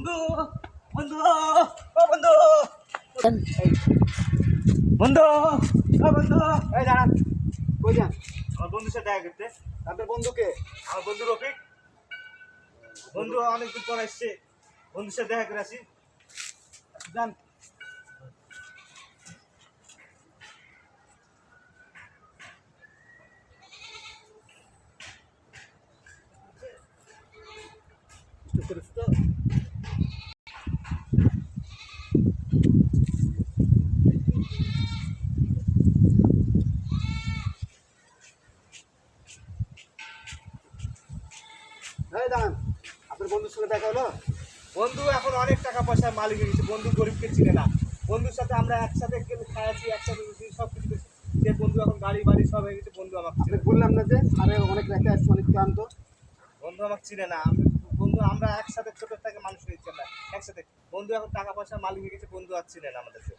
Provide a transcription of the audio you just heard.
বন্ধু বন্ধু ও বন্ধু বন্ধু ও বন্ধু এই দাঁড়ান, কই যান? আমার বন্ধুর সাথে দেখা করতে। আপনার বন্ধুকে? আমার বন্ধু রফিক। বন্ধু অনেকদিন পর এসছে, বন্ধুর সাথে দেখা করে আসি। যান। এই দাঁড়ান, আপনার বন্ধুর সঙ্গে দেখা হলো? বন্ধু এখন অনেক টাকা পয়সার মালিক হয়ে গেছে, বন্ধু গরিবকে চিনে না। বন্ধুর সাথে আমরা একসাথে খাইছি, একসাথে সব কিছু করছি। যে বন্ধু এখন গাড়ি বাড়ি সব হয়ে গেছে, বন্ধু আমাকে চিনে আপনি বললাম না যে আরে অনেক রেখে আসছে, অনেক ক্লান্ত। বন্ধু আমাকে চিনে না। বন্ধু আমরা একসাথে ছোট থেকে মানুষ হয়েছি, আমরা একসাথে। বন্ধু এখন টাকা পয়সার মালিক হয়ে গেছে, বন্ধু আর চিনে না আমাদেরকে।